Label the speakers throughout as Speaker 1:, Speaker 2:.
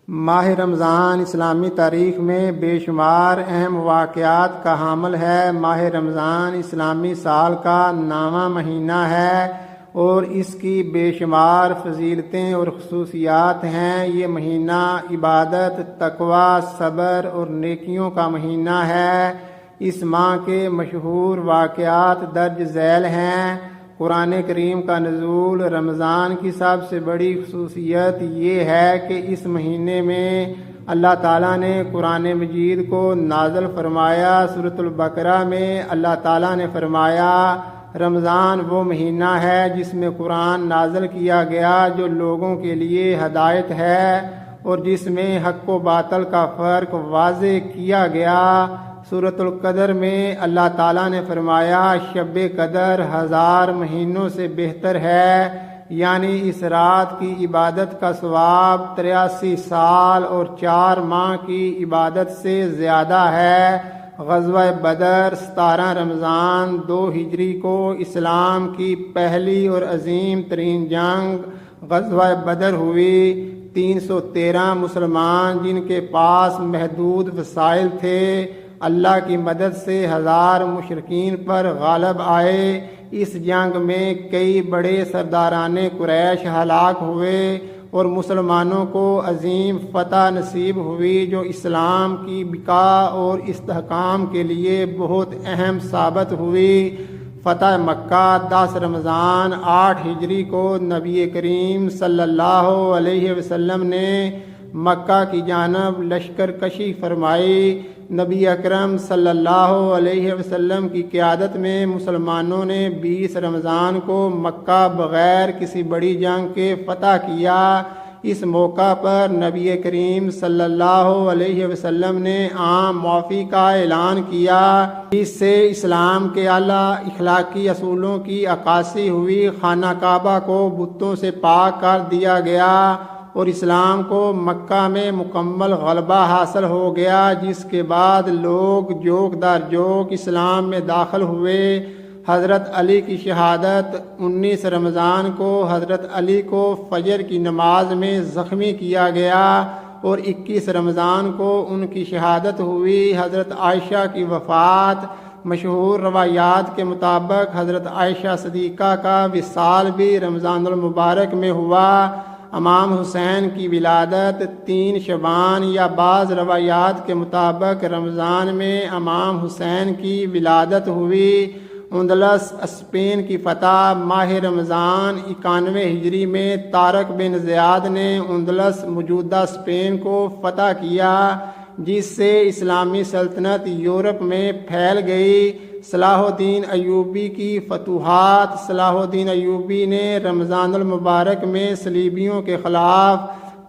Speaker 1: ماہ رمضان اسلامی تاریخ میں بے شمار اہم واقعات کا حامل ہے۔ ماہ رمضان اسلامی سال کا 9واں مہینہ ہے اور اس کی بے شمار فضیلتیں اور خصوصیات ہیں۔ یہ مہینہ عبادت، تقوی، صبر اور نیکیوں کا مہینہ ہے۔ اس ماہ کے مشہور واقعات درج ذیل ہیں۔ قرآن کریم کا نزول۔ رمضان کی سب سے بڑی خصوصیت یہ ہے کہ اس مہینے میں اللہ تعالیٰ نے قرآن مجید کو نازل فرمایا۔ سورۃ البقرہ میں اللہ تعالیٰ نے فرمایا، رمضان وہ مہینہ ہے جس میں قرآن نازل کیا گیا جو لوگوں کے لیے ہدایت ہے اور جس میں حق و باطل کا فرق واضح کیا گیا۔ سورۃ القدر میں اللہ تعالیٰ نے فرمایا، شب قدر 1000 مہینوں سے بہتر ہے، یعنی اس رات کی عبادت کا ثواب 83 سال اور 4 ماہ کی عبادت سے زیادہ ہے۔ غزوہ بدر 17 رمضان 2 ہجری کو اسلام کی پہلی اور عظیم ترین جنگ غزوہ بدر ہوئی۔ 313 مسلمان جن کے پاس محدود وسائل تھے اللہ کی مدد سے 1000 مشرکین پر غالب آئے۔ اس جنگ میں کئی بڑے سرداران قریش ہلاک ہوئے اور مسلمانوں کو عظیم فتح نصیب ہوئی جو اسلام کی بقا اور استحکام کے لیے بہت اہم ثابت ہوئی۔ فتح مکہ 10 رمضان 8 ہجری کو نبی کریم صلی اللہ علیہ وسلم نے مکہ کی جانب لشکر کشی فرمائی۔ نبی اکرم صلی اللہ علیہ وسلم کی قیادت میں مسلمانوں نے 20 رمضان کو مکہ بغیر کسی بڑی جنگ کے فتح کیا۔ اس موقع پر نبی کریم صلی اللہ علیہ وسلم نے عام معافی کا اعلان کیا۔ اس سے اسلام کے اعلیٰ اخلاقی اصولوں کی عکاسی ہوئی۔ خانہ کعبہ کو بتوں سے پاک کر دیا گیا اور اسلام کو مکہ میں مکمل غلبہ حاصل ہو گیا، جس کے بعد لوگ جوک در جوک اسلام میں داخل ہوئے۔ حضرت علی کی شہادت 19 رمضان کو حضرت علی کو فجر کی نماز میں زخمی کیا گیا اور 21 رمضان کو ان کی شہادت ہوئی۔ حضرت عائشہ کی وفات۔ مشہور روایات کے مطابق حضرت عائشہ صدیقہ کا وصال بھی رمضان المبارک میں ہوا۔ امام حسین کی ولادت 3 شعبان یا بعض روایات کے مطابق رمضان میں امام حسین کی ولادت ہوئی۔ اندلس اسپین کی فتح ماہ رمضان 91 ہجری میں طارق بن زیاد نے اندلس موجودہ اسپین کو فتح کیا، جس سے اسلامی سلطنت یورپ میں پھیل گئی۔ صلاح الدین ایوبی کی فتوحات۔ صلاح الدین ایوبی نے رمضان المبارک میں صلیبیوں کے خلاف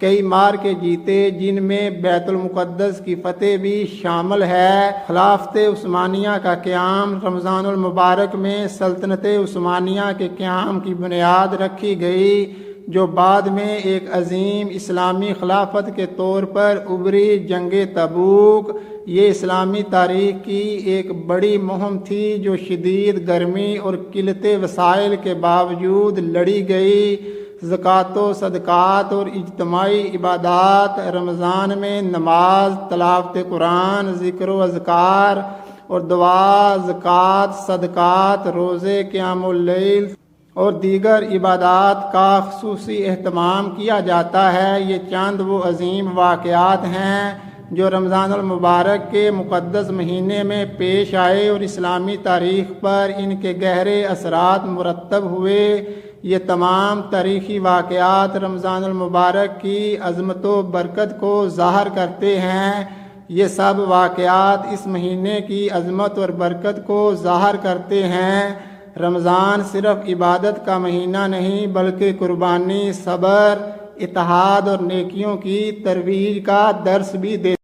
Speaker 1: کئی معرکے جیتے، جن میں بیت المقدس کی فتح بھی شامل ہے۔ خلافت عثمانیہ کا قیام۔ رمضان المبارک میں سلطنت عثمانیہ کے قیام کی بنیاد رکھی گئی، جو بعد میں ایک عظیم اسلامی خلافت کے طور پر ابھری۔ جنگ تبوک یہ اسلامی تاریخ کی ایک بڑی مہم تھی جو شدید گرمی اور قلت وسائل کے باوجود لڑی گئی۔ زکوٰۃ و صدقات اور اجتماعی عبادات۔ رمضان میں نماز، تلاوت قرآن، ذکر و اذکار اور دعا، زکوٰۃ، صدقات، روزے، قیام اللیل اور دیگر عبادات کا خصوصی اہتمام کیا جاتا ہے۔ یہ چند وہ عظیم واقعات ہیں جو رمضان المبارک کے مقدس مہینے میں پیش آئے اور اسلامی تاریخ پر ان کے گہرے اثرات مرتب ہوئے۔ یہ تمام تاریخی واقعات رمضان المبارک کی عظمت و برکت کو ظاہر کرتے ہیں۔ یہ سب واقعات اس مہینے کی عظمت اور برکت کو ظاہر کرتے ہیں۔ رمضان صرف عبادت کا مہینہ نہیں بلکہ قربانی، صبر، اتحاد اور نیکیوں کی ترویج کا درس بھی دیتا ہے۔